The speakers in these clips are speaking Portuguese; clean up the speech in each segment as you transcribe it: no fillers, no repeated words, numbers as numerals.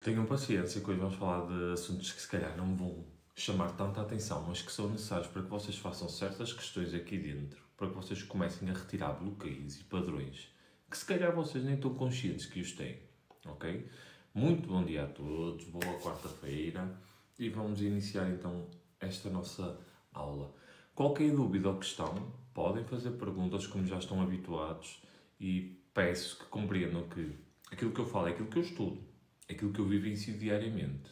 Tenham paciência que hoje vamos falar de assuntos que se calhar não vão chamar tanta atenção, mas que são necessários para que vocês façam certas questões aqui dentro, para que vocês comecem a retirar bloqueios e padrões que se calhar vocês nem estão conscientes que os têm, ok? Muito bom dia a todos, boa quarta-feira e vamos iniciar então esta nossa aula. Qualquer dúvida ou questão, podem fazer perguntas como já estão habituados e peço que compreendam que aquilo que eu falo é aquilo que eu estudo, é aquilo que eu vivencio diariamente.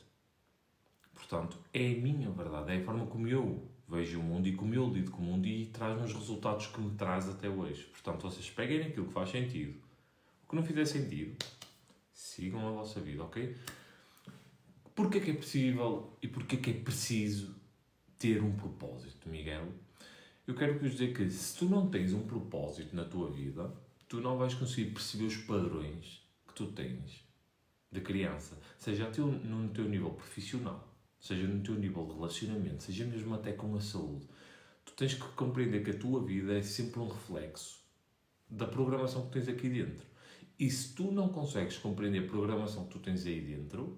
Portanto, é a minha verdade, é a forma como eu vejo o mundo e como eu lido com o mundo e traz-me os resultados que me traz até hoje. Portanto, vocês peguem aquilo que faz sentido. O que não fizer sentido, sigam a vossa vida, ok? Porquê que é possível e porquê que é preciso ter um propósito, Miguel? Eu quero vos dizer que se tu não tens um propósito na tua vida, tu não vais conseguir perceber os padrões que tu tens de criança, seja no teu nível profissional, seja no teu nível de relacionamento, seja mesmo até com a saúde. Tu tens que compreender que a tua vida é sempre um reflexo da programação que tens aqui dentro. E se tu não consegues compreender a programação que tu tens aí dentro,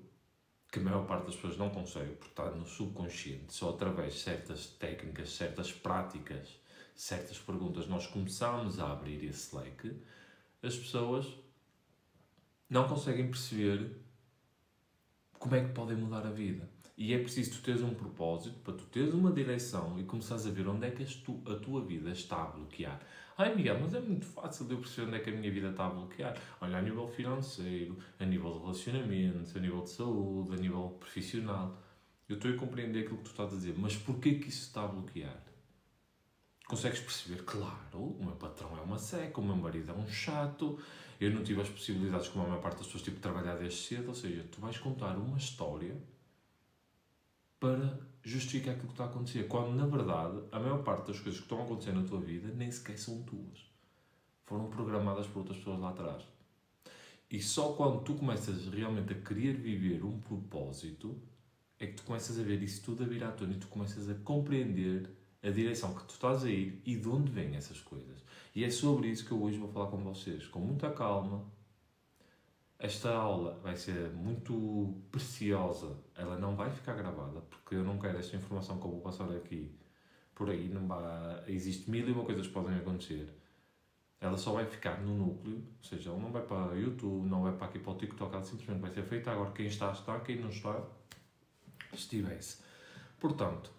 que a maior parte das pessoas não consegue, porque está no subconsciente, só através de certas técnicas, certas práticas, certas perguntas, nós começamos a abrir esse leque, as pessoas não conseguem perceber como é que podem mudar a vida. E é preciso tu teres um propósito, para tu teres uma direção e começares a ver onde é que a tua vida está a bloquear. Ai Miguel, mas é muito fácil de eu perceber onde é que a minha vida está a bloquear. Olha, a nível financeiro, a nível de relacionamentos, a nível de saúde, a nível profissional. Eu estou a compreender aquilo que tu estás a dizer, mas porquê que isso está a bloquear? Consegues perceber? Claro, o meu patrão é uma seca, o meu marido é um chato, eu não tive as possibilidades como a maior parte das pessoas tive de trabalhar desde cedo, ou seja, tu vais contar uma história para justificar aquilo que está a acontecer, quando na verdade a maior parte das coisas que estão a acontecer na tua vida nem sequer são tuas. Foram programadas por outras pessoas lá atrás. E só quando tu começas realmente a querer viver um propósito é que tu começas a ver isso tudo a vir à tona e tu começas a compreender a direção que tu estás a ir e de onde vêm essas coisas. E é sobre isso que eu hoje vou falar com vocês, com muita calma. Esta aula vai ser muito preciosa, ela não vai ficar gravada, porque eu não quero esta informação que eu vou passar aqui por aí, não vai, existe mil e uma coisas que podem acontecer. Ela só vai ficar no núcleo, ou seja, ela não vai para o YouTube, não vai para aqui para o TikTok, ela simplesmente vai ser feita. Agora, quem está, está, quem não está, estivesse. Portanto,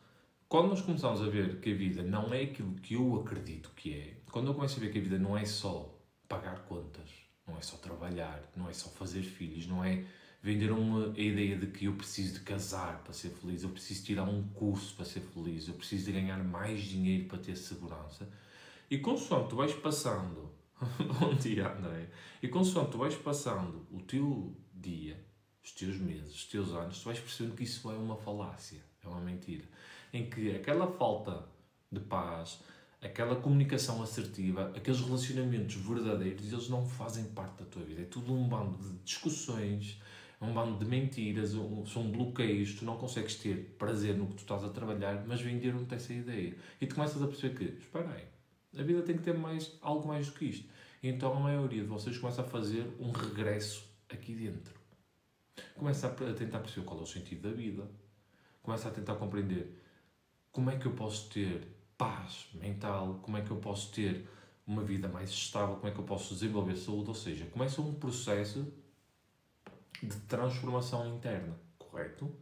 quando nós começamos a ver que a vida não é aquilo que eu acredito que é, quando eu começo a ver que a vida não é só pagar contas, não é só trabalhar, não é só fazer filhos, não é vender a ideia de que eu preciso de casar para ser feliz, eu preciso tirar um curso para ser feliz, eu preciso de ganhar mais dinheiro para ter segurança. E consoante tu vais passando, bom dia André, e consoante tu vais passando o teu dia, os teus meses, os teus anos, tu vais percebendo que isso é uma falácia, é uma mentira. Em que aquela falta de paz, aquela comunicação assertiva, aqueles relacionamentos verdadeiros, eles não fazem parte da tua vida. É tudo um bando de discussões, é um bando de mentiras, são bloqueios, tu não consegues ter prazer no que tu estás a trabalhar, mas venderam-te essa ideia. E tu começas a perceber que, espera aí, a vida tem que ter algo mais do que isto. Então a maioria de vocês começa a fazer um regresso aqui dentro. Começa a tentar perceber qual é o sentido da vida. Começa a tentar compreender como é que eu posso ter paz mental, como é que eu posso ter uma vida mais estável, como é que eu posso desenvolver saúde, ou seja, começa um processo de transformação interna, correto?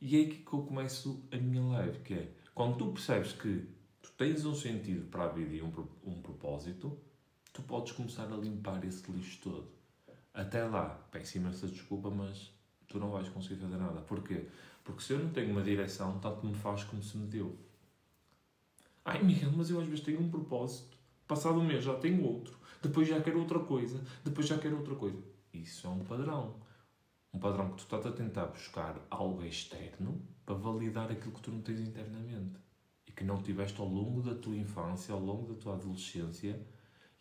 E é aqui que eu começo a minha live, que é, quando tu percebes que tu tens um sentido para a vida e um propósito, tu podes começar a limpar esse lixo todo. Até lá, peço imensa desculpa, mas tu não vais conseguir fazer nada. Porquê? Porque se eu não tenho uma direção, tanto me faz como se me deu. Ai Miguel, mas eu às vezes tenho um propósito. Passado um mês já tenho outro. Depois já quero outra coisa. Depois já quero outra coisa. Isso é um padrão. Um padrão que tu estás a tentar buscar algo externo para validar aquilo que tu não tens internamente. E que não tiveste ao longo da tua infância, ao longo da tua adolescência.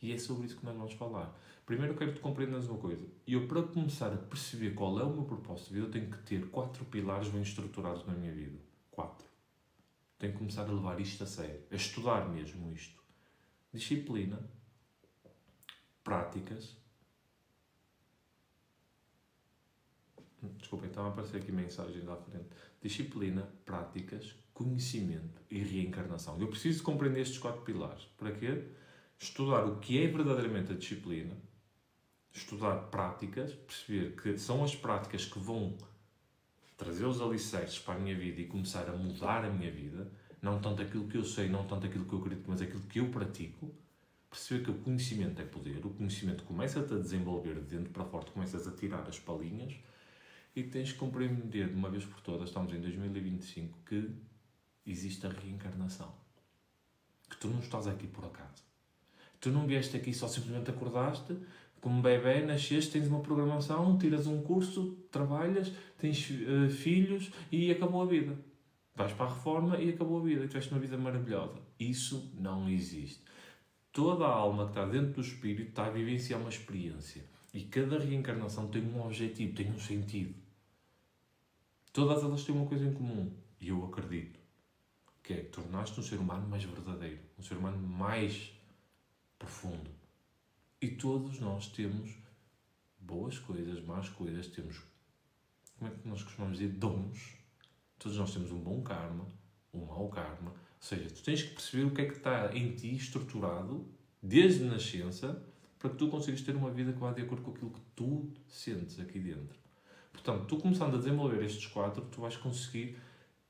E é sobre isso que nós vamos falar. Primeiro eu quero que tu compreendas uma coisa. Eu, para começar a perceber qual é o meu propósito de vida, eu tenho que ter 4 pilares bem estruturados na minha vida. 4. Tenho que começar a levar isto a sério. A estudar mesmo isto. Disciplina. Práticas. Desculpem, estava a aparecer aqui mensagens à frente. Disciplina, práticas, conhecimento e reencarnação. Eu preciso compreender estes 4 pilares. Para quê? Estudar o que é verdadeiramente a disciplina, estudar práticas, perceber que são as práticas que vão trazer os alicerces para a minha vida e começar a mudar a minha vida, não tanto aquilo que eu sei, não tanto aquilo que eu acredito, mas aquilo que eu pratico. Perceber que o conhecimento é poder, o conhecimento começa-te a desenvolver de dentro para fora, começas a tirar as palhinhas e tens que compreender de uma vez por todas, estamos em 2025, que existe a reencarnação. Que tu não estás aqui por acaso. Tu não vieste aqui só simplesmente acordaste, como bebê, nasceste, tens uma programação, tiras um curso, trabalhas, tens filhos e acabou a vida. Vais para a reforma e acabou a vida. E tiveste uma vida maravilhosa. Isso não existe. Toda a alma que está dentro do espírito está a vivenciar uma experiência. E cada reencarnação tem um objetivo, tem um sentido. Todas elas têm uma coisa em comum. E eu acredito. Que é tornar-te um ser humano mais verdadeiro. Um ser humano mais profundo. E todos nós temos boas coisas, más coisas, temos, como é que nós costumamos dizer, dons. Todos nós temos um bom karma, um mau karma. Ou seja, tu tens que perceber o que é que está em ti estruturado, desde nascença, para que tu consigas ter uma vida que vá de acordo com aquilo que tu sentes aqui dentro. Portanto, tu começando a desenvolver estes 4, tu vais conseguir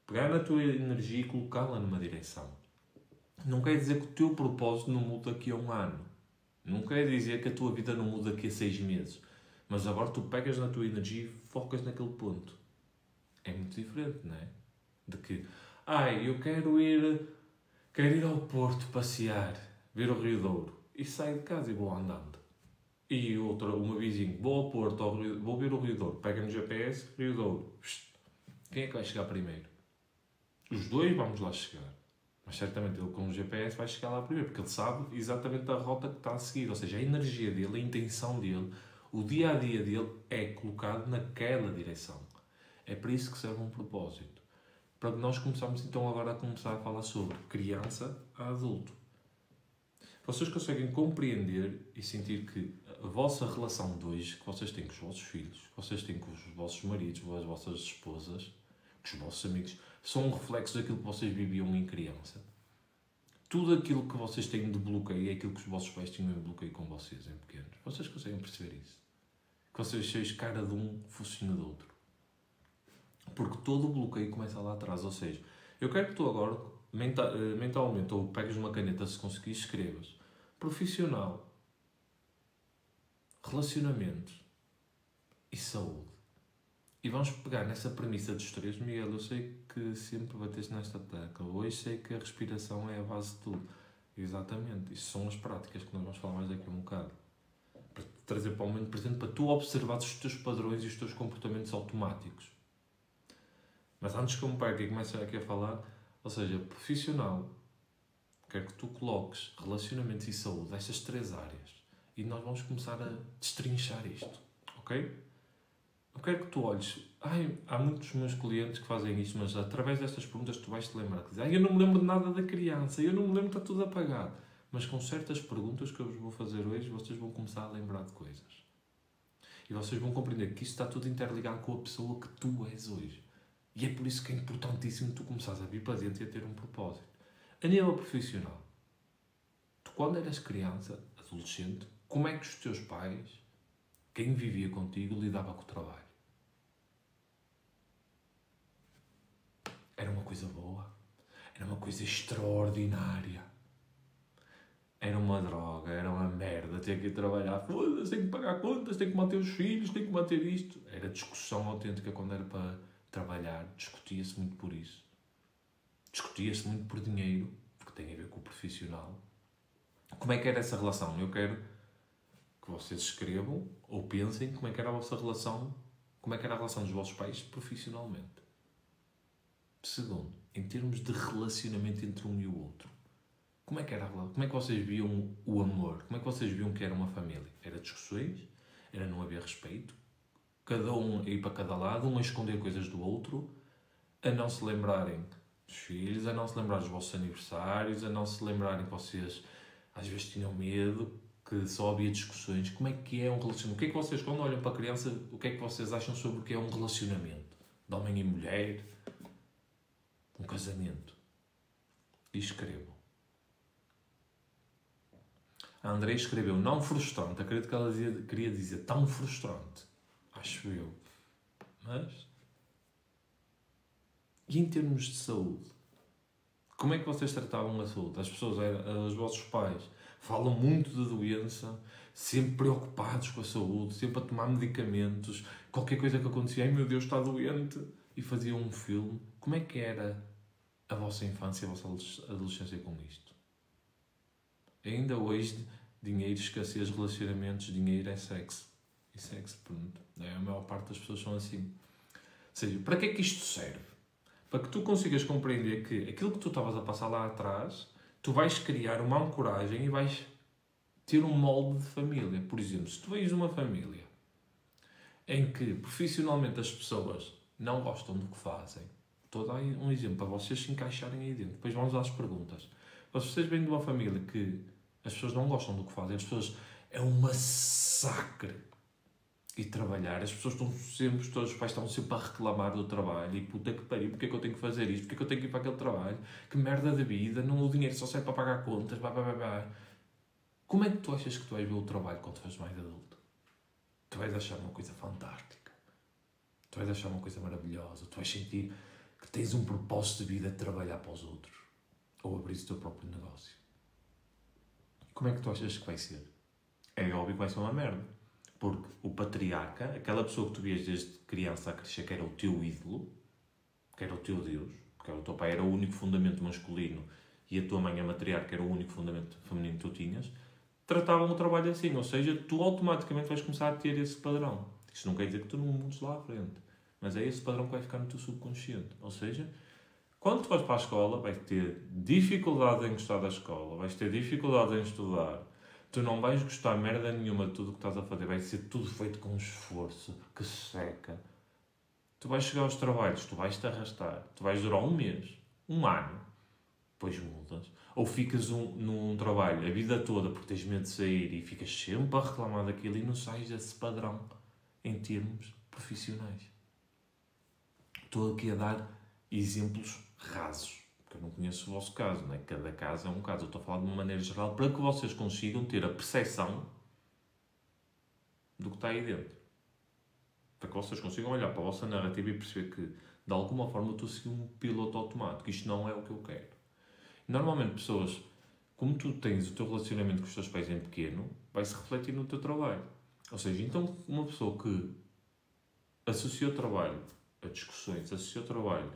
pegar na tua energia e colocá-la numa direção. Não quer dizer que o teu propósito não muda daqui a 1 ano. Não quer dizer que a tua vida não muda daqui a 6 meses. Mas agora tu pegas na tua energia e focas naquele ponto. É muito diferente, não é? De que, eu quero ir ao Porto passear, ver o Rio Douro. E saio de casa e vou andando. E uma vizinha, vou ao Porto, vou ver o Rio Douro. Pega no GPS, Rio Douro. Quem é que vai chegar primeiro? Os dois vamos lá chegar. Mas certamente ele com o GPS vai chegar lá primeiro, porque ele sabe exatamente a rota que está a seguir. Ou seja, a energia dele, a intenção dele, o dia-a-dia dele é colocado naquela direção. É para isso que serve um propósito. Para nós começarmos então agora a falar sobre criança a adulto. Vocês conseguem compreender e sentir que a vossa relação de hoje, que vocês têm com os vossos filhos, que vocês têm com os vossos maridos, com as vossas esposas, com os vossos amigos, são um reflexo daquilo que vocês viviam em criança. Tudo aquilo que vocês têm de bloqueio é aquilo que os vossos pais tinham de bloqueio com vocês em pequenos. Vocês conseguem perceber isso? Que vocês sois cara de um, focinho do outro. Porque todo o bloqueio começa lá atrás. Ou seja, eu quero que tu agora, mentalmente, ou pegues uma caneta se conseguires, escrevas profissional, relacionamentos e saúde. E vamos pegar nessa premissa dos 3. Miguel, eu sei que sempre bateste nesta tecla. Hoje sei que a respiração é a base de tudo. Exatamente. Isto são as práticas que nós vamos falar mais daqui a um bocado. Para te trazer para o momento presente, para tu observares os teus padrões e os teus comportamentos automáticos. Mas antes que eu me pegue e comece aqui a falar, ou seja, profissional, quero que tu coloques relacionamentos e saúde, estas 3 áreas. E nós vamos começar a destrinchar isto. Ok? Eu quero que tu olhes. Há muitos meus clientes que fazem isto, mas através destas perguntas tu vais te lembrar. Que dizem, eu não me lembro de nada da criança, eu não me lembro, está tudo apagado. Mas com certas perguntas que eu vos vou fazer hoje, vocês vão começar a lembrar de coisas. E vocês vão compreender que isto está tudo interligado com a pessoa que tu és hoje. E é por isso que é importantíssimo tu começares a vir para dentro e a ter um propósito. A nível profissional, tu quando eras criança, adolescente, como é que os teus pais, quem vivia contigo, lidava com o trabalho? Era uma coisa boa? Era uma coisa extraordinária? Era uma droga? Era uma merda? Ter que ir trabalhar? Foda-se, tenho que pagar contas, tenho que manter os filhos, tenho que manter isto. Era discussão autêntica quando era para trabalhar. Discutia-se muito por isso. Discutia-se muito por dinheiro, porque tem a ver com o profissional. Como é que era essa relação? Eu quero que vocês escrevam ou pensem como é que era a vossa relação, como é que era a relação dos vossos pais profissionalmente. Segundo, em termos de relacionamento entre um e o outro. Como é que era a relação? Como é que vocês viam o amor? Como é que vocês viam que era uma família? Era discussões? Era não haver respeito? Cada um a ir para cada lado, um a esconder coisas do outro, a não se lembrarem dos filhos, a não se lembrar dos vossos aniversários, a não se lembrarem que vocês às vezes tinham medo, que só havia discussões. Como é que é um relacionamento? O que é que vocês, quando olham para a criança, o que é que vocês acham sobre o que é um relacionamento? De homem e mulher? Um casamento? E escrevam. A André escreveu não frustrante. Acredito que ela queria dizer tão frustrante. Acho eu. Mas... E em termos de saúde? Como é que vocês tratavam a saúde? As pessoas, os vossos pais, falam muito de doença, sempre preocupados com a saúde, sempre a tomar medicamentos, qualquer coisa que acontecia, ai meu Deus, está doente, e faziam um filme. Como é que era a vossa infância, a vossa adolescência com isto? Ainda hoje, dinheiro, escassez, relacionamentos, dinheiro é sexo. E sexo, pronto. A maior parte das pessoas são assim. Ou seja, para que é que isto serve? Para que tu consigas compreender que aquilo que tu estavas a passar lá atrás, tu vais criar uma ancoragem e vais ter um molde de família. Por exemplo, se tu vês uma família em que profissionalmente as pessoas não gostam do que fazem, estou a dar um exemplo para vocês se encaixarem aí dentro. Depois vamos às perguntas. Mas se vocês vêm de uma família que as pessoas não gostam do que fazem, as pessoas é um massacre e trabalhar, as pessoas estão sempre, todos os pais estão sempre a reclamar do trabalho e puta que pariu, porque é que eu tenho que fazer isto, porque é que eu tenho que ir para aquele trabalho, que merda da vida, não, o dinheiro só serve para pagar contas, blá, blá, blá, blá. Como é que tu achas que tu vais ver o trabalho quando fores mais adulto? Tu vais achar uma coisa fantástica, tu vais achar uma coisa maravilhosa, tu vais sentir que tens um propósito de vida de trabalhar para os outros ou abrir o teu próprio negócio. Como é que tu achas que vai ser? É óbvio que vai ser uma merda. Porque o patriarca, aquela pessoa que tu vias desde criança a crescer, que era o teu ídolo, que era o teu Deus, porque o teu pai era o único fundamento masculino e a tua mãe, a matriarca, era o único fundamento feminino que tu tinhas, tratavam o trabalho assim. Ou seja, tu automaticamente vais começar a ter esse padrão. Isto não quer dizer que tu não mudes lá à frente, mas é esse padrão que vai ficar no teu subconsciente. Ou seja, quando tu vais para a escola, vais ter dificuldade em gostar da escola, vais ter dificuldade em estudar. Tu não vais gostar merda nenhuma de tudo o que estás a fazer. Vai ser tudo feito com esforço, que seca. Tu vais chegar aos trabalhos, tu vais te arrastar. Tu vais durar um mês, um ano. Depois mudas. Ou ficas num trabalho a vida toda porque tens medo de sair e ficas sempre a reclamar daquilo e não sais desse padrão em termos profissionais. Estou aqui a dar exemplos rasos. Eu não conheço o vosso caso, não é? Cada caso é um caso. Eu estou a falar de uma maneira geral para que vocês consigam ter a percepção do que está aí dentro. Para que vocês consigam olhar para a vossa narrativa e perceber que, de alguma forma, eu estou a seguir um piloto automático. Isto não é o que eu quero. Normalmente, pessoas, como tu tens o teu relacionamento com os teus pais em pequeno, vai-se refletir no teu trabalho. Ou seja, então, uma pessoa que associa o trabalho a discussões, associa o trabalho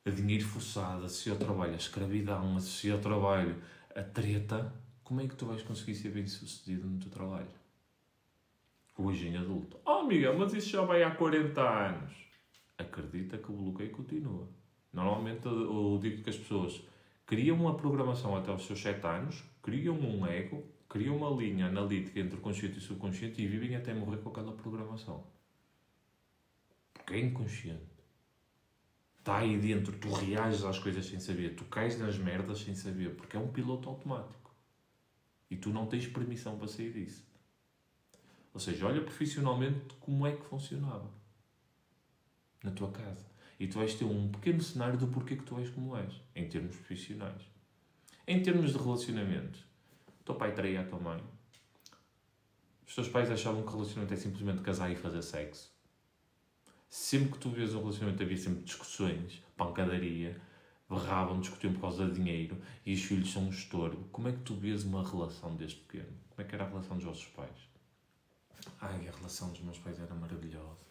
a dinheiro forçado, associa o trabalho a escravidão, associa o trabalho a treta, como é que tu vais conseguir ser bem sucedido no teu trabalho? Hoje em adulto. Oh, Miguel, mas isso já vai há 40 anos. Acredita que o bloqueio continua. Normalmente eu digo que as pessoas criam uma programação até os seus 7 anos, criam um ego, criam uma linha analítica entre o consciente e o subconsciente e vivem até morrer com aquela programação. Porque é inconsciente. Está aí dentro, tu reages às coisas sem saber, tu cais nas merdas sem saber, porque é um piloto automático. E tu não tens permissão para sair disso. Ou seja, olha profissionalmente como é que funcionava na tua casa. E tu vais ter um pequeno cenário do porquê que tu és como és, em termos profissionais. Em termos de relacionamentos, o teu pai traía a tua mãe. Os teus pais achavam que relacionamento é simplesmente casar e fazer sexo. Sempre que tu vês um relacionamento havia sempre discussões, pancadaria, berravam, discutiam por causa de dinheiro e os filhos são um estorvo. Como é que tu vês uma relação desde pequeno? Como é que era a relação dos vossos pais? Ai, a relação dos meus pais era maravilhosa.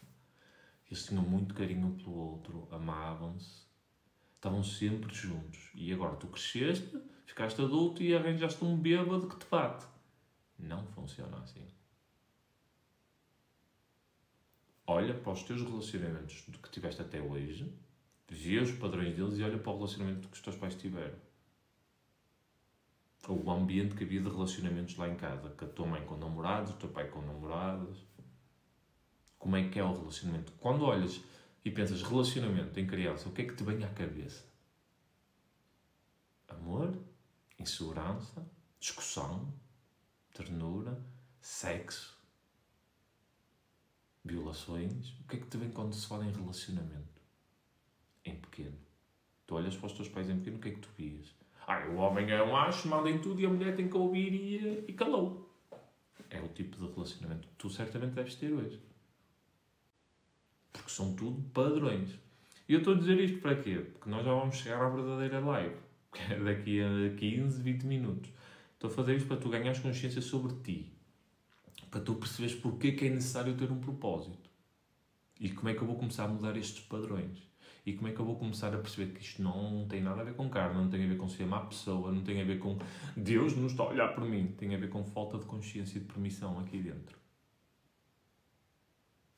Eles tinham muito carinho um pelo outro, amavam-se, estavam sempre juntos. E agora tu cresceste, ficaste adulto e arranjaste um bêbado que te bate. Não funciona assim. Olha para os teus relacionamentos que tiveste até hoje, vê os padrões deles e olha para o relacionamento que os teus pais tiveram. Ou o ambiente que havia de relacionamentos lá em casa, com a tua mãe com namorados, o teu pai com namoradas. Como é que é o relacionamento? Quando olhas e pensas relacionamento em criança, o que é que te vem à cabeça? Amor, insegurança, discussão, ternura, sexo, violações. O que é que te vem quando se fala em relacionamento? Em pequeno. Tu olhas para os teus pais em pequeno, o que é que tu vias? O homem é um macho, manda em tudo e a mulher tem que ouvir e calou. É o tipo de relacionamento que tu certamente deves ter hoje. Porque são tudo padrões. E eu estou a dizer isto para quê? Porque nós já vamos chegar à verdadeira live. Que é daqui a 15, 20 minutos. Estou a fazer isto para tu ganhares consciência sobre ti. Para tu perceberes porque é necessário ter um propósito. E como é que eu vou começar a mudar estes padrões. E como é que eu vou começar a perceber que isto não tem nada a ver com carne, não tem a ver com ser má pessoa, não tem a ver com Deus não está a olhar por mim. Tem a ver com falta de consciência e de permissão aqui dentro.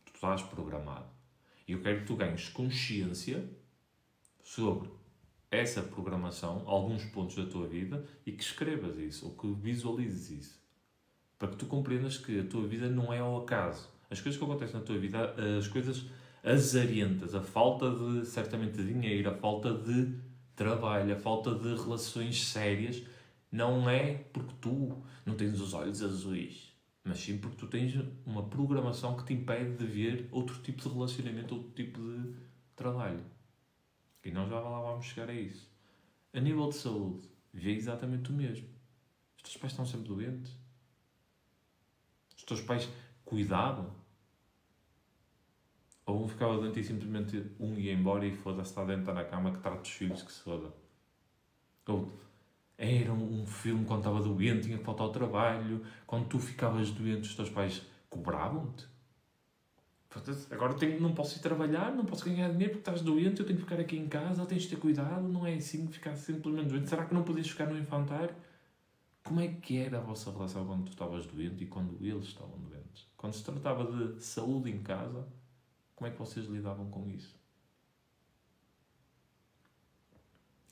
Tu estás programado. E eu quero que tu ganhes consciência sobre essa programação, alguns pontos da tua vida, e que escrevas isso, ou que visualizes isso. Para que tu compreendas que a tua vida não é ao acaso. As coisas que acontecem na tua vida, as coisas azarentas, a falta de, certamente, de dinheiro, a falta de trabalho, a falta de relações sérias, não é porque tu não tens os olhos azuis, mas sim porque tu tens uma programação que te impede de ver outro tipo de relacionamento, outro tipo de trabalho. E nós já lá vamos chegar a isso. A nível de saúde, vê exatamente o mesmo. Os teus pais estão sempre doentes. Os teus pais cuidavam. Ou um ficava doente e simplesmente um ia embora e foda-se, está dentro, está na cama, que trata dos filhos, que se foda. Ou era um filme quando estava doente, tinha que faltar ao trabalho. Quando tu ficavas doente, os teus pais cobravam-te. Agora não posso ir trabalhar, não posso ganhar dinheiro porque estás doente, eu tenho que ficar aqui em casa, tens de ter cuidado, não é assim de ficar simplesmente doente. Será que não podias ficar no infantário? Como é que era a vossa relação quando tu estavas doente e quando eles estavam doentes? Quando se tratava de saúde em casa, como é que vocês lidavam com isso?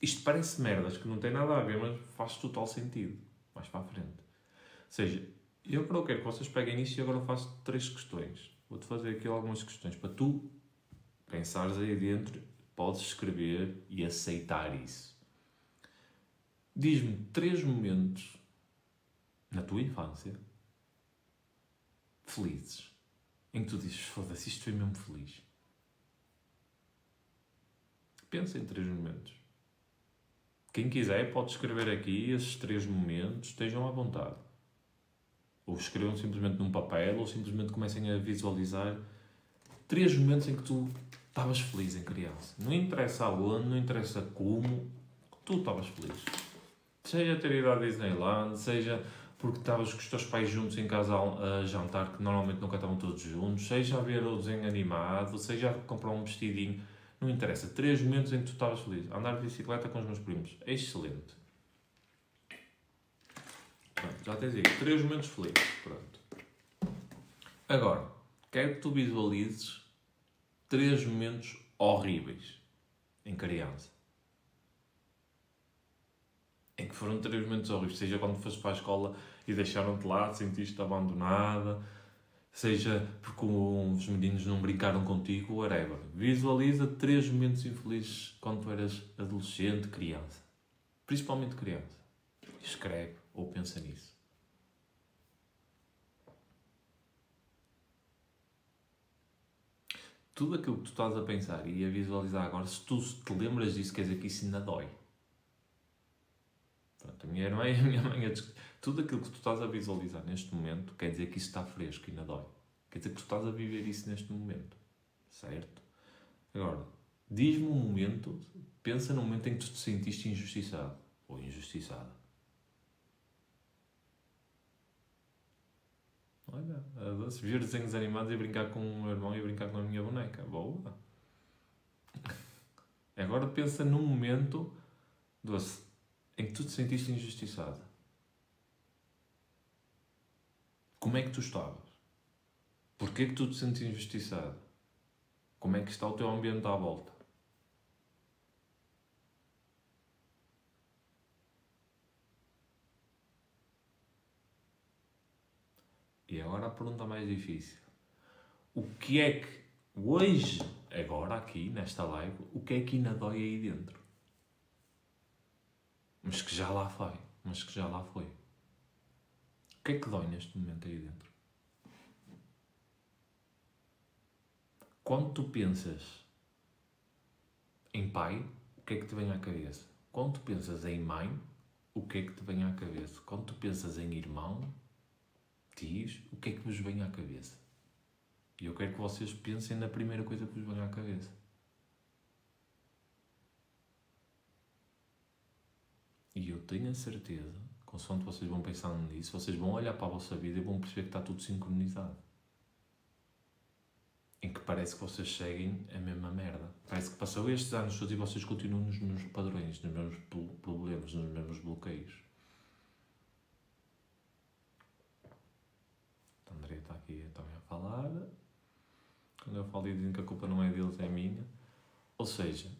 Isto parece merdas que não tem nada a ver, mas faz total sentido. Mais para a frente. Ou seja, eu agora quero que vocês peguem nisto e agora eu faço 3 questões. Vou-te fazer aqui algumas questões para tu pensares aí dentro, podes escrever e aceitar isso. Diz-me 3 momentos na tua infância felizes em que tu dizes, foda-se, isto foi mesmo feliz. Pensa em 3 momentos. Quem quiser pode escrever aqui esses 3 momentos, estejam à vontade. Ou escrevam simplesmente num papel, ou simplesmente comecem a visualizar 3 momentos em que tu estavas feliz em criança. Não interessa aonde, não interessa como, tu estavas feliz. Seja ter ido à Disneyland, seja porque estavas com os teus pais juntos em casa a jantar, que normalmente nunca estavam todos juntos, seja a ver o desenho animado, seja a comprar um vestidinho, não interessa. 3 momentos em que tu estavas feliz. Andar de bicicleta com os meus primos. Excelente. Pronto, já tens aí 3 momentos felizes. Pronto. Agora, quero que tu visualizes 3 momentos horríveis em criança. Em que foram 3 momentos horríveis. Seja quando foste para a escola e deixaram-te lá, sentiste-te abandonada. Seja porque os meninos não brincaram contigo, whatever. Visualiza 3 momentos infelizes quando tu eras adolescente, criança. Principalmente criança. Escreve ou pensa nisso. Tudo aquilo que tu estás a pensar e a visualizar agora, se tu te lembras disso, quer dizer que isso ainda dói. Pronto, a minha irmã e a minha mãe... Tudo aquilo que tu estás a visualizar neste momento, quer dizer que isso está fresco e ainda dói. Quer dizer que tu estás a viver isso neste momento. Certo? Agora, diz-me um momento, pensa num momento em que tu te sentiste injustiçado ou injustiçada. Olha, se ver desenhos animados e brincar com o meu irmão e brincar com a minha boneca. Boa! Agora pensa num momento em que tu te sentiste injustiçado. Como é que tu estavas? Porquê que tu te sentes injustiçado? Como é que está o teu ambiente à volta? E agora a pergunta mais difícil. O que é que hoje, agora aqui, nesta live, o que é que ainda dói aí dentro? Mas que já lá foi. O que é que dói neste momento aí dentro? Quando tu pensas em pai, o que é que te vem à cabeça? Quando tu pensas em mãe, o que é que te vem à cabeça? Quando tu pensas em irmão, tios, o que é que vos vem à cabeça? E eu quero que vocês pensem na primeira coisa que vos vem à cabeça. E eu tenho a certeza, consoante vocês vão pensando nisso, vocês vão olhar para a vossa vida e vão perceber que está tudo sincronizado. Em que parece que vocês seguem a mesma merda. Parece que passou estes anos todos e vocês continuam nos mesmos padrões, nos mesmos problemas, nos mesmos bloqueios. A Andrea está aqui também a falar. Quando eu falo e dizem que a culpa não é deles, é minha. Ou seja,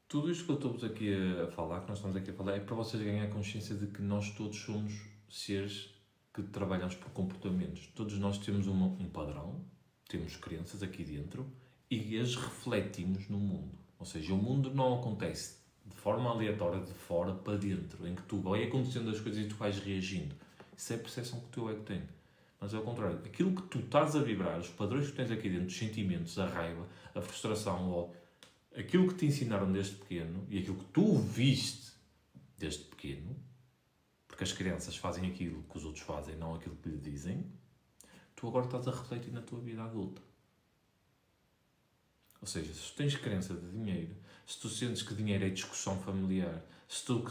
tudo isto que eu estou aqui a falar, que nós estamos aqui a falar, é para vocês ganharem a consciência de que nós todos somos seres que trabalhamos por comportamentos. Todos nós temos um padrão, temos crenças aqui dentro e as refletimos no mundo. Ou seja, o mundo não acontece de forma aleatória de fora para dentro, em que tu vai acontecendo as coisas e tu vais reagindo. Isso é a percepção que o teu ego tem. Mas é ao contrário, aquilo que tu estás a vibrar, os padrões que tu tens aqui dentro, os sentimentos, a raiva, a frustração, ou aquilo que te ensinaram desde pequeno e aquilo que tu viste desde pequeno, porque as crianças fazem aquilo que os outros fazem, não aquilo que lhe dizem, tu agora estás a refletir na tua vida adulta. Ou seja, se tu tens crença de dinheiro, se tu sentes que dinheiro é discussão familiar, se tu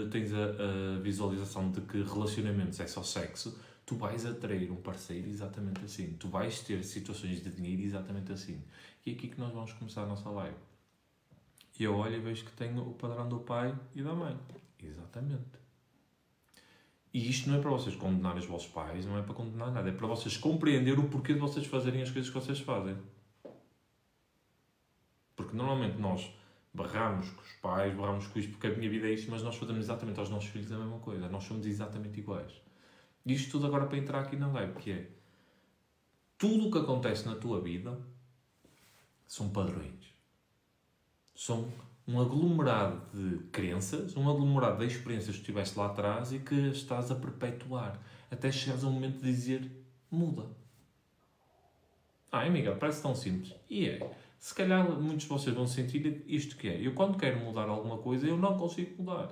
tens a visualização de que relacionamentos é só sexo, tu vais atrair um parceiro exatamente assim. Tu vais ter situações de dinheiro exatamente assim. E é aqui que nós vamos começar a nossa live. E eu olho e vejo que tenho o padrão do pai e da mãe. Exatamente. E isto não é para vocês condenarem os vossos pais, não é para condenar nada. É para vocês compreender o porquê de vocês fazerem as coisas que vocês fazem. Porque normalmente nós barramos com os pais, barramos com isto porque a minha vida é isto, mas nós fazemos exatamente aos nossos filhos a mesma coisa. Nós somos exatamente iguais. E isto tudo agora para entrar aqui na live, que é tudo o que acontece na tua vida são padrões. São um aglomerado de crenças, um aglomerado de experiências que tiveste lá atrás e que estás a perpetuar. Até chegares a um momento de dizer, muda. Miguel, parece tão simples. E é. Se calhar muitos de vocês vão sentir isto que é. Eu quando quero mudar alguma coisa, eu não consigo mudar.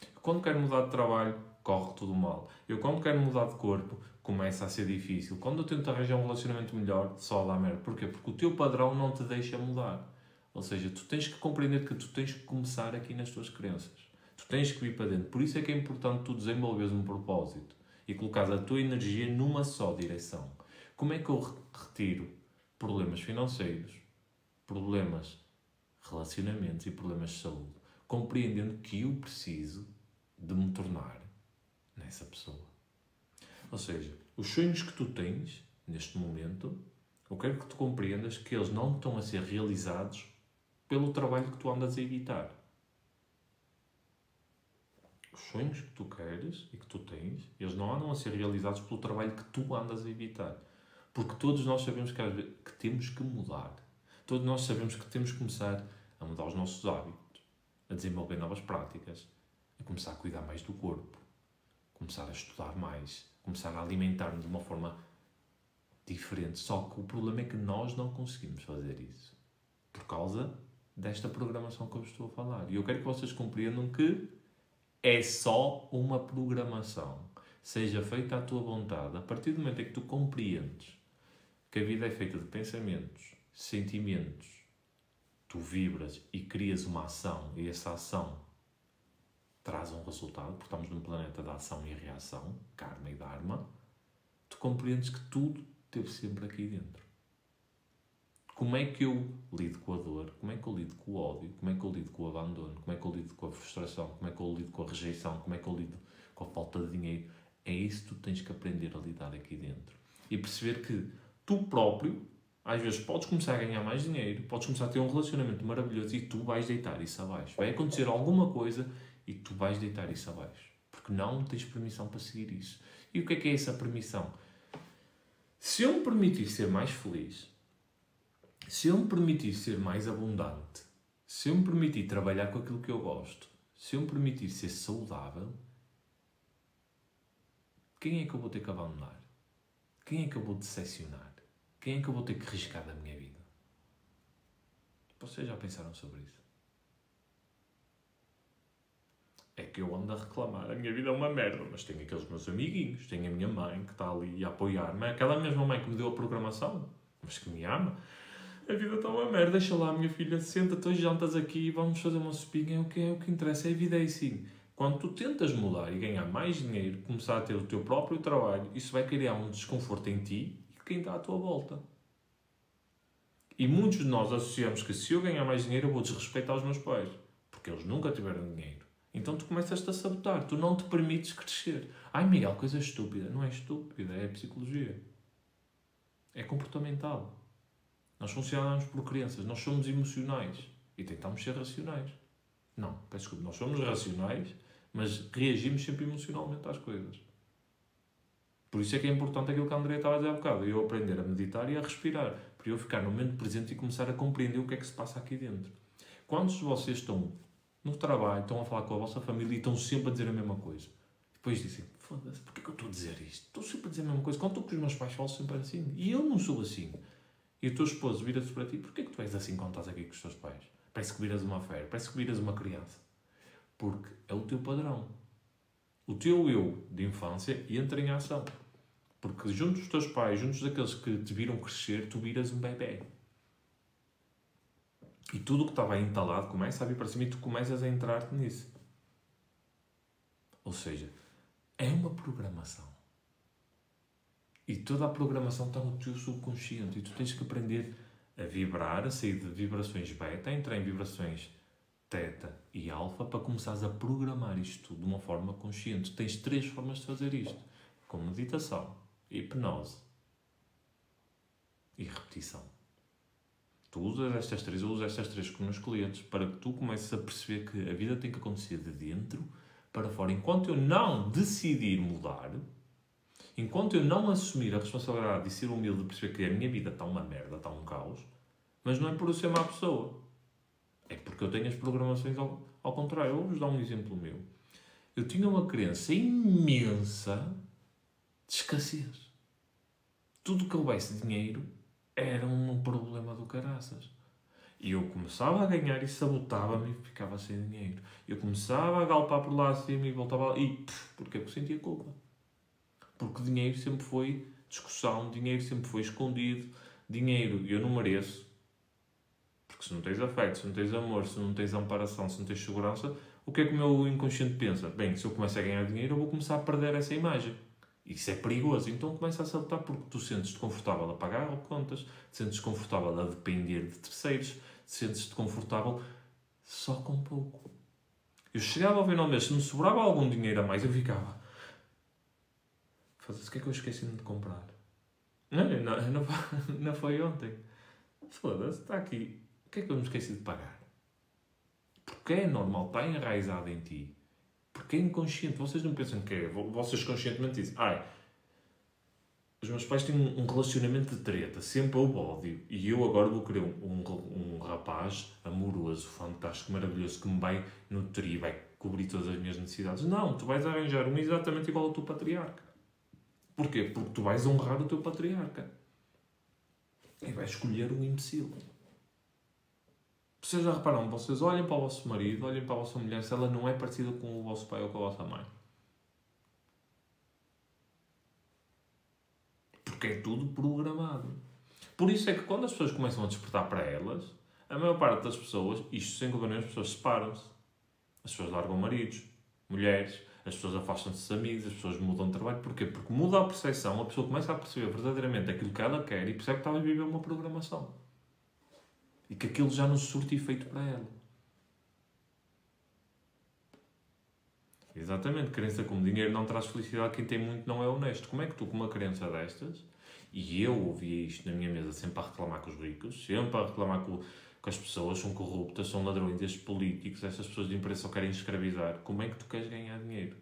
Eu, quando quero mudar de trabalho, corre tudo mal. Eu quando quero mudar de corpo, começa a ser difícil. Quando eu tento arranjar um relacionamento melhor, só dá merda. Porquê? Porque o teu padrão não te deixa mudar. Ou seja, tu tens que compreender que tu tens que começar aqui nas tuas crenças. Tu tens que ir para dentro. Por isso é que é importante tu desenvolveres um propósito e colocares a tua energia numa só direção. Como é que eu retiro problemas financeiros, problemas relacionamentos e problemas de saúde, compreendendo que eu preciso de me tornar nessa pessoa? Ou seja, os sonhos que tu tens neste momento, eu quero que tu compreendas que eles não estão a ser realizados pelo trabalho que tu andas a evitar. Os sonhos que tu queres e que tu tens, eles não andam a ser realizados pelo trabalho que tu andas a evitar. Porque todos nós sabemos que temos que mudar. Todos nós sabemos que temos que começar a mudar os nossos hábitos, a desenvolver novas práticas, a começar a cuidar mais do corpo, começar a estudar mais, começar a alimentar-nos de uma forma diferente. Só que o problema é que nós não conseguimos fazer isso. Por causa desta programação que eu vos estou a falar. E eu quero que vocês compreendam que é só uma programação. Seja feita à tua vontade. A partir do momento em que tu compreendes que a vida é feita de pensamentos, sentimentos, tu vibras e crias uma ação e essa ação traz um resultado, porque estamos num planeta de ação e reação, karma e dharma, tu compreendes que tudo esteve sempre aqui dentro. Como é que eu lido com a dor? Como é que eu lido com o ódio? Como é que eu lido com o abandono? Como é que eu lido com a frustração? Como é que eu lido com a rejeição? Como é que eu lido com a falta de dinheiro? É isso que tu tens que aprender a lidar aqui dentro. E perceber que tu próprio, às vezes, podes começar a ganhar mais dinheiro, podes começar a ter um relacionamento maravilhoso e tu vais deitar isso abaixo. Vai acontecer alguma coisa e tu vais deitar isso abaixo. Porque não tens permissão para seguir isso. E o que é essa permissão? Se eu me permitir ser mais feliz, se eu me permitir ser mais abundante, se eu me permitir trabalhar com aquilo que eu gosto, se eu me permitir ser saudável, quem é que eu vou ter que abandonar? Quem é que eu vou decepcionar? Quem é que eu vou ter que riscar da minha vida? Vocês já pensaram sobre isso? É que eu ando a reclamar, a minha vida é uma merda, mas tenho aqueles meus amiguinhos, tenho a minha mãe que está ali a apoiar-me, aquela mesma mãe que me deu a programação, mas que me ama. A vida está uma merda, deixa lá, minha filha, senta-te hoje, jantas aqui e vamos fazer uma sopinha, é o que interessa, a vida é assim. Quando tu tentas mudar e ganhar mais dinheiro, começar a ter o teu próprio trabalho, isso vai criar um desconforto em ti e de quem está à tua volta. E muitos de nós associamos que se eu ganhar mais dinheiro eu vou desrespeitar os meus pais, porque eles nunca tiveram dinheiro. Então tu começas-te a sabotar, tu não te permites crescer. Ai Miguel, coisa estúpida. Não é estúpida, é psicologia. É comportamental. Nós funcionamos por crenças, nós somos emocionais e tentamos ser racionais. Não, peço desculpa, nós somos racionais, mas reagimos sempre emocionalmente às coisas. Por isso é que é importante aquilo que a Andrea estava a dizer há bocado, eu aprender a meditar e a respirar, para eu ficar no momento presente e começar a compreender o que é que se passa aqui dentro. Quantos de vocês estão no trabalho, estão a falar com a vossa família e estão sempre a dizer a mesma coisa? Depois dizem, foda-se, porquê que eu estou a dizer isto? Estou sempre a dizer a mesma coisa. Quando estou com os meus pais, falo sempre assim. E eu não sou assim. E o teu esposo vira-se para ti, porquê que tu és assim quando estás aqui com os teus pais? Parece que viras uma fera, parece que viras uma criança. Porque é o teu padrão. O teu eu de infância entra em ação. Porque junto dos teus pais, juntos daqueles que te viram crescer, tu viras um bebê. E tudo o que estava aí entalado começa a vir para cima e tu começas a entrar nisso. Ou seja, é uma programação. E toda a programação está no teu subconsciente. E tu tens que aprender a vibrar, a sair de vibrações beta, a entrar em vibrações teta e alfa para começares a programar isto tudo de uma forma consciente. Tens 3 formas de fazer isto. Com meditação, hipnose e repetição. Tu usas estas 3, eu uso estas 3 com meus clientes para que tu comeces a perceber que a vida tem que acontecer de dentro para fora. Enquanto eu não decidir mudar, enquanto eu não assumir a responsabilidade de ser humilde, de perceber que a minha vida está uma merda, está um caos, mas não é por eu ser má pessoa. É porque eu tenho as programações ao contrário. Eu vou-vos dar um exemplo meu. Eu tinha uma crença imensa de escassez. Tudo que houvesse dinheiro era um problema do caraças. E eu começava a ganhar e sabotava-me e ficava sem dinheiro. Eu começava a galpar por lá acima e voltava lá. E porque eu sentia culpa. Porque dinheiro sempre foi discussão, dinheiro sempre foi escondido. Dinheiro eu não mereço. Porque se não tens afeto, se não tens amor, se não tens amparação, se não tens segurança, o que é que o meu inconsciente pensa? Bem, se eu começo a ganhar dinheiro, eu vou começar a perder essa imagem. Isso é perigoso. Então começa a sabotar porque tu sentes-te confortável a pagar contas, te sentes confortável a depender de terceiros, te sentes-te confortável só com pouco. Eu chegava ao final do mês, se me sobrava algum dinheiro a mais, eu ficava... Foda-se, o que é que eu esqueci-me de comprar? Não foi ontem. Foda-se, está aqui. O que é que eu me esqueci de pagar? Porque é normal, está enraizado em ti. Porque é inconsciente. Vocês não pensam que é. Vocês conscientemente dizem, os meus pais têm um relacionamento de treta, sempre houve ódio. E eu agora vou querer um rapaz amoroso, fantástico, maravilhoso, que me vai nutrir, vai cobrir todas as minhas necessidades. Não, tu vais arranjar um exatamente igual ao teu patriarca. Porquê? Porque tu vais honrar o teu patriarca. E vais escolher um imbecil. Vocês já repararam, vocês olhem para o vosso marido, olhem para a vossa mulher, se ela não é parecida com o vosso pai ou com a vossa mãe. Porque é tudo programado. Por isso é que quando as pessoas começam a despertar para elas, a maior parte das pessoas, isto sem governo, as pessoas separam-se. As pessoas largam maridos, mulheres, as pessoas afastam-se dos amigos, as pessoas mudam de trabalho. Porquê? Porque muda a percepção, a pessoa começa a perceber verdadeiramente aquilo que ela quer e percebe que está a viver uma programação. E que aquilo já não surte efeito para ela. Exatamente, crença como dinheiro não traz felicidade, quem tem muito não é honesto. Como é que tu, com uma crença destas, e eu ouvia isto na minha mesa sempre a reclamar com os ricos, sempre a reclamar que as pessoas são corruptas, são ladrões, estes políticos, estas pessoas de imprensa só querem escravizar, como é que tu queres ganhar dinheiro?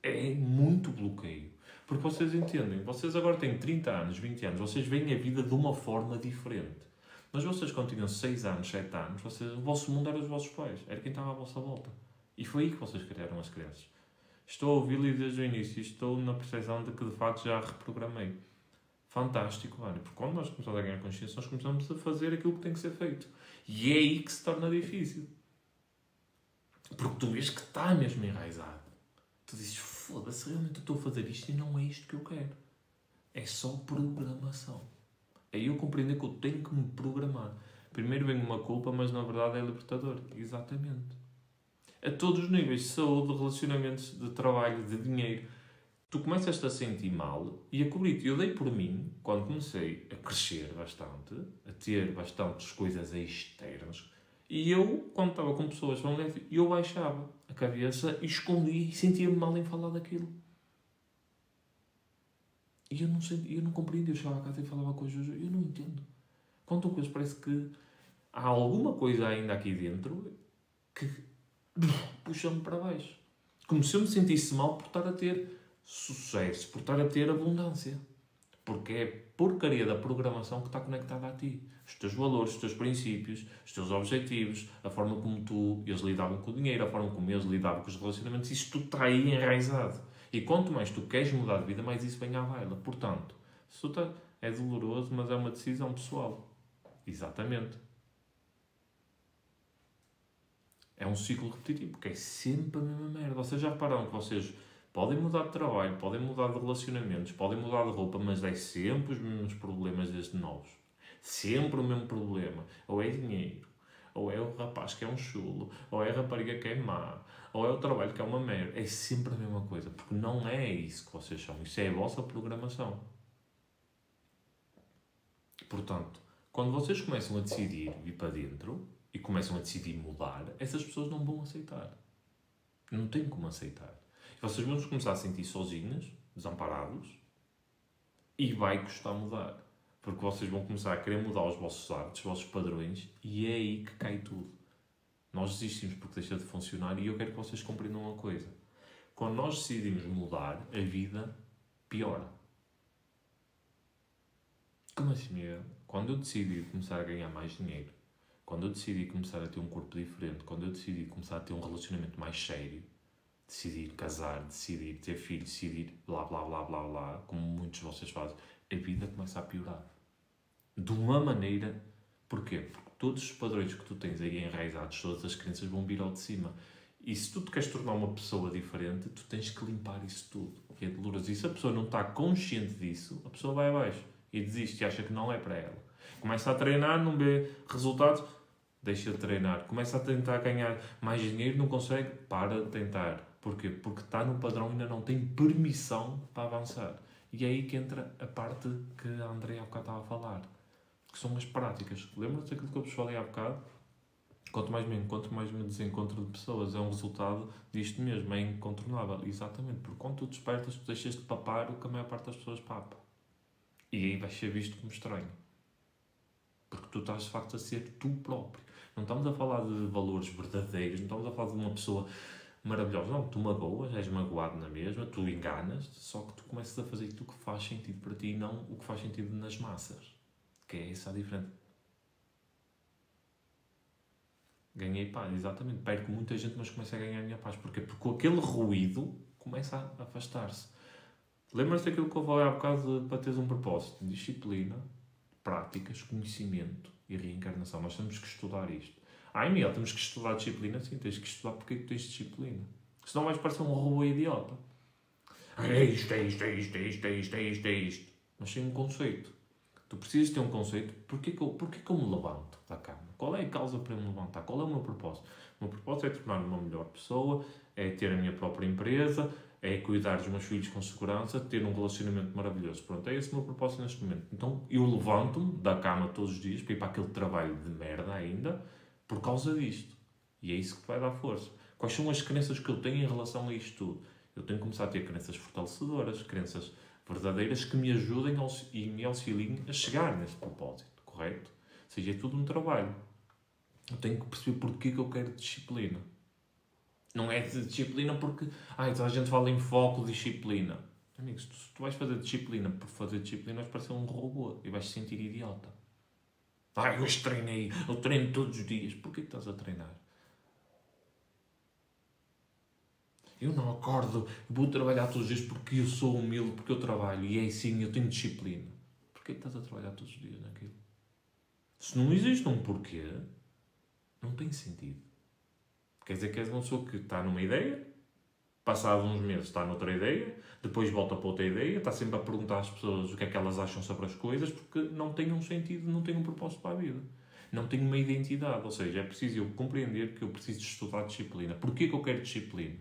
É muito bloqueio. Porque vocês entendem, vocês agora têm 30 anos, 20 anos, vocês veem a vida de uma forma diferente. Mas vocês quando tinham 6 anos, 7 anos, o vosso mundo era os vossos pais, era quem estava à vossa volta. E foi aí que vocês criaram as crianças. Estou a ouvi-lo desde o início e estou na percepção de que de facto já reprogramei. Fantástico, Vânia, porque quando nós começamos a ganhar consciência, nós começamos a fazer aquilo que tem que ser feito. E é aí que se torna difícil. Porque tu vês que está mesmo enraizado. Tu dizes, foda-se, realmente eu estou a fazer isto e não é isto que eu quero. É só programação. Aí eu compreender que eu tenho que me programar. Primeiro vem uma culpa, mas na verdade é libertador. Exatamente. A todos os níveis, de saúde, de relacionamentos, de trabalho, de dinheiro. Tu começas-te a sentir mal e a cobrir-te. Eu dei por mim, quando comecei a crescer bastante, a ter bastantes coisas externas, e eu, quando estava com pessoas familiares, eu baixava a cabeça e escondia e sentia-me mal em falar daquilo. E eu não compreendi. Eu chegava a casa e falava coisas, eu não entendo. Quanto coisas, parece que há alguma coisa ainda aqui dentro que puxa-me para baixo. Como se eu me sentisse mal por estar a ter sucesso, por estar a ter abundância. Porque é a porcaria da programação que está conectada a ti. Os teus valores, os teus princípios, os teus objetivos, a forma como eles lidavam com o dinheiro, a forma como eles lidavam com os relacionamentos, isso tudo está aí enraizado. E quanto mais tu queres mudar de vida, mais isso vem à baila. Portanto, isso é doloroso, mas é uma decisão pessoal. Exatamente. É um ciclo repetitivo, porque é sempre a mesma merda. Vocês já repararam que vocês podem mudar de trabalho, podem mudar de relacionamentos, podem mudar de roupa, mas é sempre os mesmos problemas desde novos. Sempre o mesmo problema. Ou é dinheiro, ou é o rapaz que é um chulo, ou é a rapariga que é má, ou é o trabalho que é uma merda. É sempre a mesma coisa, porque não é isso que vocês são. Isso é a vossa programação. Portanto, quando vocês começam a decidir ir para dentro e começam a decidir mudar, essas pessoas não vão aceitar. Não têm como aceitar. Vocês vão começar a sentir sozinhos, desamparados, e vai custar mudar. Porque vocês vão começar a querer mudar os vossos hábitos, os vossos padrões, e é aí que cai tudo. Nós desistimos porque deixa de funcionar, e eu quero que vocês compreendam uma coisa. Quando nós decidimos mudar, a vida piora. Como assim, Miguel? Quando eu decidi começar a ganhar mais dinheiro, quando eu decidi começar a ter um corpo diferente, quando eu decidi começar a ter um relacionamento mais sério, decidir casar, decidir ter filhos, decidir blá blá blá blá blá, como muitos de vocês fazem, a vida começa a piorar. De uma maneira... Porquê? Porque todos os padrões que tu tens aí enraizados, todas as crenças vão vir ao de cima. E se tu te queres tornar uma pessoa diferente, tu tens que limpar isso tudo. E é doloroso. E se a pessoa não está consciente disso, a pessoa vai abaixo. E desiste e acha que não é para ela. Começa a treinar, não vê resultados, deixa de treinar. Começa a tentar ganhar mais dinheiro, não consegue, para de tentar. Porquê? Porque está no padrão e ainda não tem permissão para avançar. E é aí que entra a parte que a Andrea há bocado estava a falar. Que são as práticas. Lembra-te daquilo que eu vos falei há bocado? Quanto mais me encontro, mais me desencontro de pessoas. É um resultado disto mesmo, é incontornável. Exatamente, porque quando tu despertas, tu deixas de papar o que a maior parte das pessoas papa. E aí vais ser visto como estranho. Porque tu estás de facto a ser tu próprio. Não estamos a falar de valores verdadeiros, não estamos a falar de uma pessoa maravilhosa. Não, tu magoas, és magoado na mesma, tu enganas-te, só que tu começas a fazer aquilo que faz sentido para ti e não o que faz sentido nas massas. Que é essa a diferença. Ganhei paz, exatamente. Perco muita gente, mas começo a ganhar a minha paz. Porquê? Porque aquele ruído começa a afastar-se. Lembras-te daquilo que eu falei há bocado para teres um propósito? Disciplina, práticas, conhecimento e reencarnação. Nós temos que estudar isto. Ai, Miguel, temos que estudar disciplina? Sim, tens que estudar porque é que tens disciplina. Senão vais parecer um robô idiota. É isto, é isto, é isto, é isto, é isto, é isto, é isto. Mas sem um conceito. Tu precisas ter um conceito. Porquê que eu me levanto da cama? Qual é a causa para eu me levantar? Qual é o meu propósito? O meu propósito é tornar-me uma melhor pessoa, é ter a minha própria empresa, é cuidar dos meus filhos com segurança, ter um relacionamento maravilhoso. Pronto, é esse o meu propósito neste momento. Então eu levanto-me da cama todos os dias para ir para aquele trabalho de merda ainda, por causa disto. E é isso que vai dar força. Quais são as crenças que eu tenho em relação a isto tudo? Eu tenho que começar a ter crenças fortalecedoras, crenças verdadeiras que me ajudem e me auxiliem a chegar nesse propósito, correto? Ou seja, é tudo um trabalho. Eu tenho que perceber porquê que eu quero disciplina. Não é disciplina porque toda a gente fala em foco, disciplina. Amigos, se tu vais fazer disciplina por fazer disciplina, vais parecer um robô e vais te sentir idiota. Eu hoje treinei, eu treino todos os dias. Porquê que estás a treinar? Eu não acordo, vou trabalhar todos os dias porque eu sou humilde, porque eu trabalho e é assim, eu tenho disciplina. Porquê que estás a trabalhar todos os dias naquilo? Se não existe um porquê, não tem sentido. Quer dizer que és uma pessoa que está numa ideia, passado uns meses está noutra ideia, depois volta para outra ideia, está sempre a perguntar às pessoas o que é que elas acham sobre as coisas, porque não tem um sentido, não tem um propósito para a vida. Não tem uma identidade. Ou seja, é preciso eu compreender que eu preciso de estudar disciplina. Porquê que eu quero disciplina?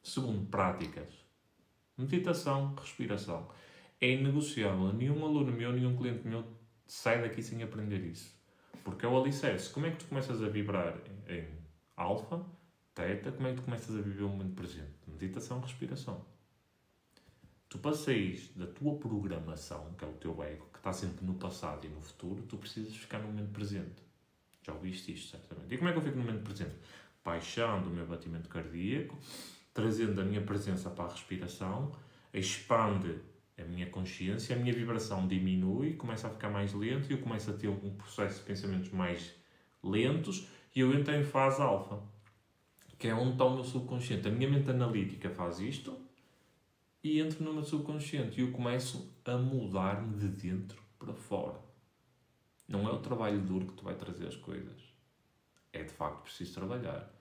Segundo, práticas. Meditação, respiração. É inegociável. Nenhum aluno meu, nenhum cliente meu sai daqui sem aprender isso. Porque é o alicerce. Como é que tu começas a vibrar em alfa, teta? Como é que tu começas a viver o momento presente? Meditação, respiração. Tu passeis da tua programação, que é o teu ego, que está sempre no passado e no futuro, tu precisas ficar no momento presente. Já ouviste isto, certamente. E como é que eu fico no momento presente? Baixando o meu batimento cardíaco, trazendo a minha presença para a respiração, expande a minha consciência, a minha vibração diminui, começa a ficar mais lento e eu começo a ter um processo de pensamentos mais lentos e eu entro em fase alfa, que é onde está o meu subconsciente. A minha mente analítica faz isto e entro no meu subconsciente e eu começo a mudar-me de dentro para fora. Não é o trabalho duro que te vai trazer as coisas. É de facto preciso trabalhar.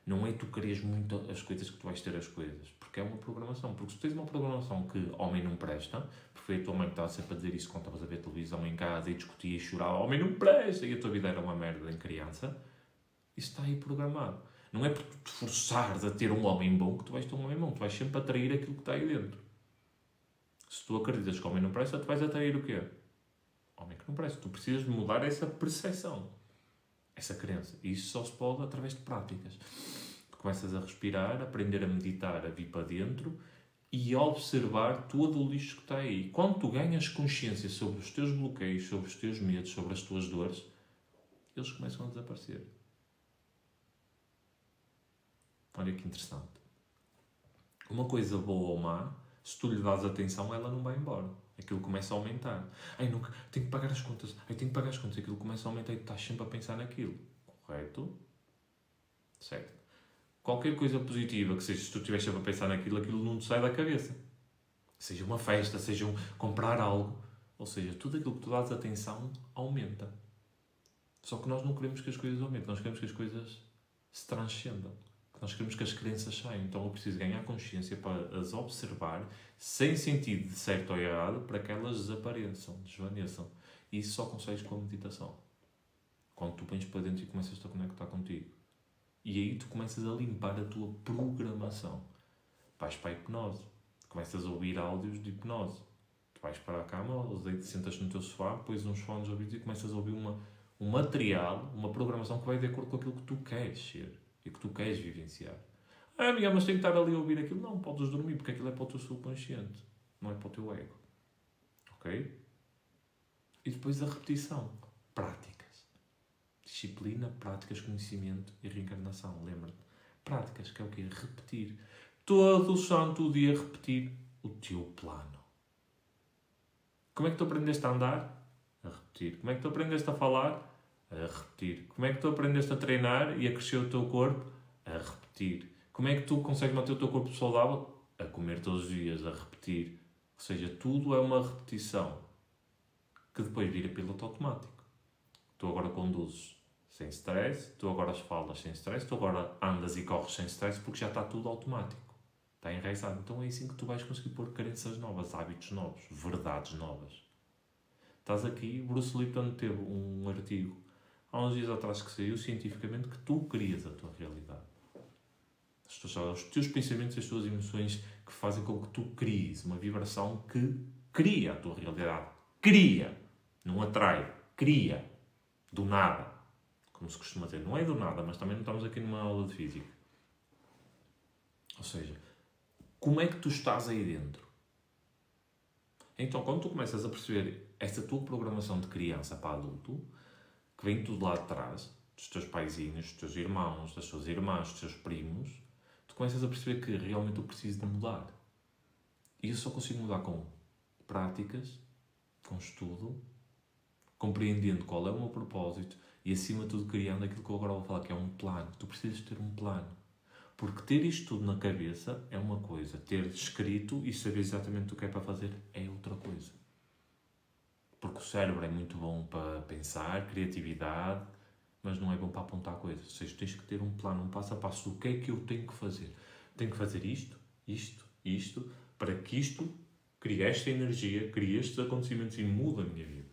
Não é tu queres muito as coisas que tu vais ter as coisas. Porque é uma programação. Porque se tu tens uma programação que homem não presta, porque foi a tua mãe que estava sempre a dizer isso quando estavas a ver televisão em casa e discutia e chorava, homem não presta, e a tua vida era uma merda em criança, isso está aí programado. Não é por tu te forçares a ter um homem bom que tu vais ter um homem bom. Tu vais sempre atrair aquilo que está aí dentro. Se tu acreditas que o homem não presta, tu vais atrair o quê? Homem que não presta. Tu precisas de mudar essa percepção, essa crença. E isso só se pode através de práticas. Tu começas a respirar, a aprender a meditar, a vir para dentro e a observar todo o lixo que está aí. Quando tu ganhas consciência sobre os teus bloqueios, sobre os teus medos, sobre as tuas dores, eles começam a desaparecer. Olha que interessante. Uma coisa boa ou má, se tu lhe dás atenção, ela não vai embora. Aquilo começa a aumentar. Ai, nunca, tenho que pagar as contas. Ai, tenho que pagar as contas. Aquilo começa a aumentar e tu estás sempre a pensar naquilo. Correto? Certo. Qualquer coisa positiva que seja, se tu estiveres sempre a pensar naquilo, aquilo não te sai da cabeça. Seja uma festa, seja comprar algo. Ou seja, tudo aquilo que tu dás atenção aumenta. Só que nós não queremos que as coisas aumentem. Nós queremos que as coisas se transcendam. Nós queremos que as crenças saiam. Então eu preciso ganhar consciência para as observar, sem sentido de certo ou errado, para que elas desapareçam, desvaneçam. E isso só consegues com a meditação. Quando tu vens para dentro e começas a conectar contigo. E aí tu começas a limpar a tua programação. Vais para a hipnose. Começas a ouvir áudios de hipnose. Tu vais para a cama, sentas no teu sofá, pões uns fones de ouvido e começas a ouvir um material, uma programação que vai de acordo com aquilo que tu queres ser. E que tu queres vivenciar. Ah, Miguel, mas tenho que estar ali a ouvir aquilo. Não, podes dormir, porque aquilo é para o teu subconsciente. Não é para o teu ego. Ok? E depois a repetição. Práticas. Disciplina, práticas, conhecimento e reencarnação. Lembra-te. Práticas, que é o quê? Repetir. Todo o santo dia repetir o teu plano. Como é que tu aprendeste a andar? A repetir. Como é que tu aprendeste a falar? A repetir. Como é que tu aprendeste a treinar e a crescer o teu corpo? A repetir. Como é que tu consegues manter o teu corpo saudável? A comer todos os dias, a repetir. Ou seja, tudo é uma repetição que depois vira piloto automático. Tu agora conduzes sem stress, tu agora falas sem stress, tu agora andas e corres sem stress porque já está tudo automático. Está enraizado. Então é assim que tu vais conseguir pôr crenças novas, hábitos novos, verdades novas. Estás aqui, Bruce Lipton teve um artigo há uns dias atrás que saiu cientificamente que tu crias a tua realidade. Os teus pensamentos e as tuas emoções que fazem com que tu cries uma vibração que cria a tua realidade. Cria! Não atrai. Cria. Do nada. Como se costuma dizer. Não é do nada, mas também não estamos aqui numa aula de física. Ou seja, como é que tu estás aí dentro? Então, quando tu começas a perceber esta tua programação de criança para adulto, que vem tudo lá de trás, dos teus paizinhos, dos teus irmãos, das tuas irmãs, dos teus primos, tu começas a perceber que realmente eu preciso de mudar. E eu só consigo mudar com práticas, com estudo, compreendendo qual é o meu propósito e, acima de tudo, criando aquilo que eu agora vou falar, que é um plano. Tu precisas ter um plano. Porque ter isto tudo na cabeça é uma coisa, ter escrito e saber exatamente o que é para fazer é outra coisa. Porque o cérebro é muito bom para pensar, criatividade, mas não é bom para apontar coisas. Ou seja, tens que ter um plano, um passo a passo do que é que eu tenho que fazer. Tenho que fazer isto, isto, para que isto crie esta energia, crie estes acontecimentos e mude a minha vida.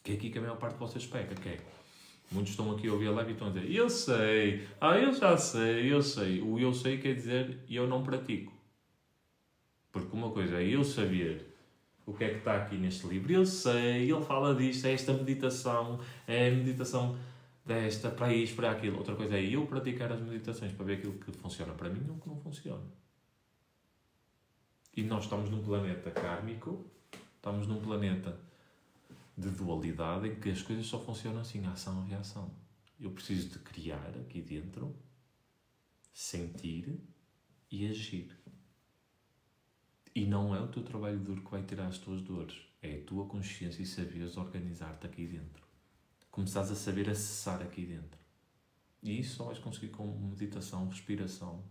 Que é aqui que a maior parte de vocês pega, que é... Muitos estão aqui a ouvir a live e estão a dizer eu sei, eu já sei, eu sei. O eu sei quer dizer eu não pratico. Porque uma coisa é eu saber o que é que está aqui neste livro. Eu sei, ele fala disto, é esta meditação, é a meditação desta, para isto, para aquilo. Outra coisa é eu praticar as meditações para ver aquilo que funciona para mim ou que não funciona. E nós estamos num planeta kármico, estamos num planeta de dualidade em que as coisas só funcionam assim, ação e reação. Eu preciso de criar aqui dentro, sentir e agir. E não é o teu trabalho duro que vai tirar as tuas dores. É a tua consciência e saberes organizar-te aqui dentro. Começares a saber acessar aqui dentro. E isso só vais conseguir com meditação, respiração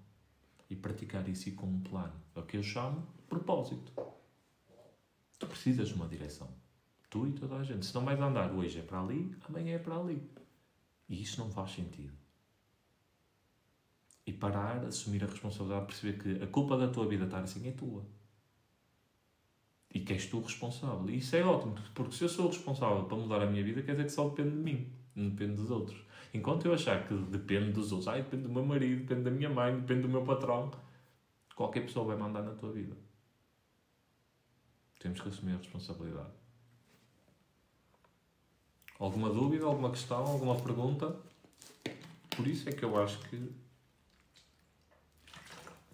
e praticar isso e com um plano. É o que eu chamo de propósito. Tu precisas de uma direção. Tu e toda a gente. Se não vais andar hoje é para ali, amanhã é para ali. E isso não faz sentido. E parar, assumir a responsabilidade, perceber que a culpa da tua vida estar assim é tua. E que és tu responsável. E isso é ótimo, porque se eu sou responsável para mudar a minha vida, quer dizer que só depende de mim, não depende dos outros. Enquanto eu achar que depende dos outros, depende do meu marido, depende da minha mãe, depende do meu patrão, qualquer pessoa vai mandar na tua vida. Temos que assumir a responsabilidade. Alguma dúvida, alguma questão, alguma pergunta? Por isso é que eu acho que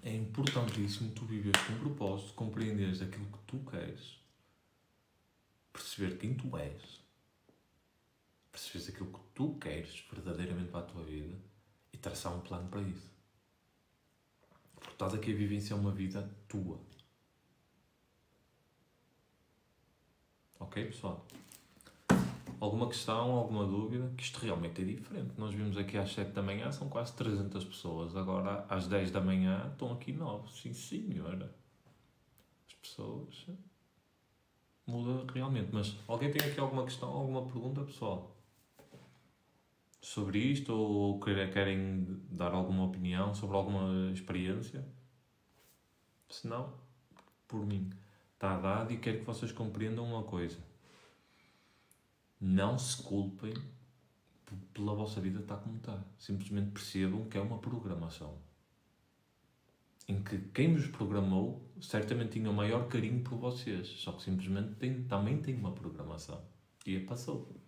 é importantíssimo tu viveres com um propósito, compreenderes aquilo que tu queres, perceber quem tu és, perceberes aquilo que tu queres verdadeiramente para a tua vida e traçar um plano para isso. Porque estás aqui a vivenciar uma vida tua. Ok, pessoal? Alguma questão, alguma dúvida? Que isto realmente é diferente. Nós vimos aqui às 7 da manhã, são quase 300 pessoas. Agora, às 10 da manhã, estão aqui 9. Sim, senhora. As pessoas... muda realmente. Mas alguém tem aqui alguma questão, alguma pergunta, pessoal? Sobre isto? Ou querem dar alguma opinião sobre alguma experiência? Se não, por mim, está dado e quero que vocês compreendam uma coisa. Não se culpem pela vossa vida estar como está. Simplesmente percebam que é uma programação. Em que quem vos programou certamente tinha o maior carinho por vocês. Só que simplesmente também tem uma programação. E passou.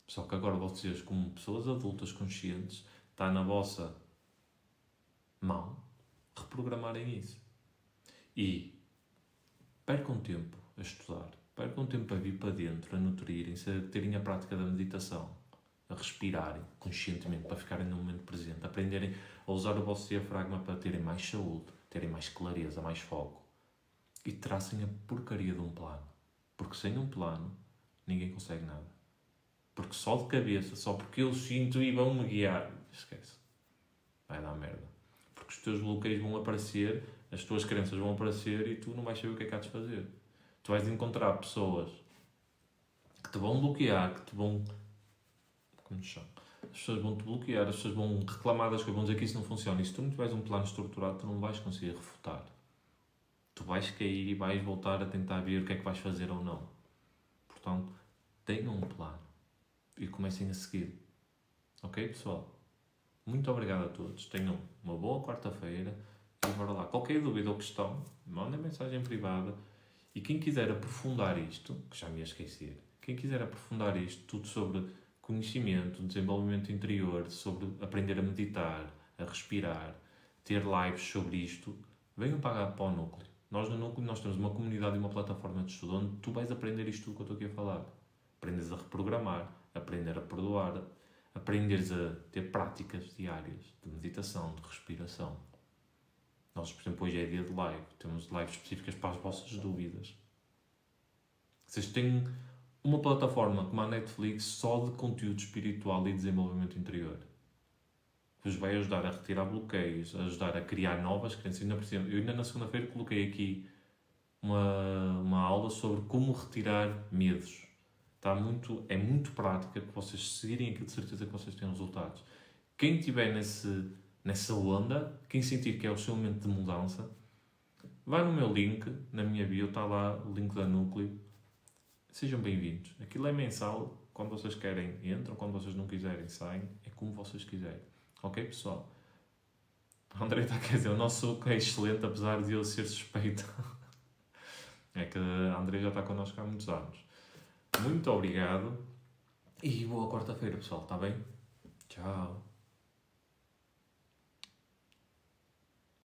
Só que agora vocês, como pessoas adultas conscientes, está na vossa mão reprogramarem isso. E percam tempo a estudar. Percam tempo a vir para dentro, a nutrirem-se, a terem a prática da meditação, a respirarem conscientemente, para ficarem no momento presente, aprenderem a usar o vosso diafragma para terem mais saúde, terem mais clareza, mais foco. E tracem a porcaria de um plano. Porque sem um plano, ninguém consegue nada. Porque só de cabeça, só porque eu sinto e vão-me guiar, esquece. Vai dar merda. Porque os teus bloqueios vão aparecer, as tuas crenças vão aparecer e tu não vais saber o que é que há de fazer. Tu vais encontrar pessoas que te vão bloquear, que te vão... Como se chama? As pessoas vão te bloquear, as pessoas vão reclamar das coisas, vão dizer que isso não funciona. E se tu não tiveres um plano estruturado, tu não vais conseguir refutar. Tu vais cair e vais voltar a tentar ver o que é que vais fazer ou não. Portanto, tenham um plano e comecem a seguir. Ok, pessoal? Muito obrigado a todos. Tenham uma boa quarta-feira e bora lá. Qualquer dúvida ou questão, mandem mensagem privada. E quem quiser aprofundar isto, que já me ia esquecer, quem quiser aprofundar isto, tudo sobre conhecimento, desenvolvimento interior, sobre aprender a meditar, a respirar, ter lives sobre isto, venham para o Núcleo. Nós no Núcleo nós temos uma comunidade e uma plataforma de estudo onde tu vais aprender isto tudo que eu estou aqui a falar. Aprendes a reprogramar, aprender a perdoar, aprenderes a ter práticas diárias de meditação, de respiração. Nós, por exemplo, hoje é dia de live. Temos lives específicas para as vossas dúvidas. Vocês têm uma plataforma como a Netflix só de conteúdo espiritual e desenvolvimento interior. que vos vai ajudar a retirar bloqueios, a ajudar a criar novas crenças. Eu ainda na segunda-feira coloquei aqui uma aula sobre como retirar medos. É muito prática, que vocês seguirem aquilo, de certeza que vocês têm resultados. Quem estiver nessa onda, quem sentir que é o seu momento de mudança, vai no meu link, na minha bio, está lá o link da Núcleo. Sejam bem-vindos. Aquilo é mensal, quando vocês querem entram, quando vocês não quiserem saem, é como vocês quiserem. Ok, pessoal? A André está a dizer, o nosso suco é excelente, apesar de eu ser suspeito. É que a André já está connosco há muitos anos. Muito obrigado e boa quarta-feira, pessoal, está bem? Tchau.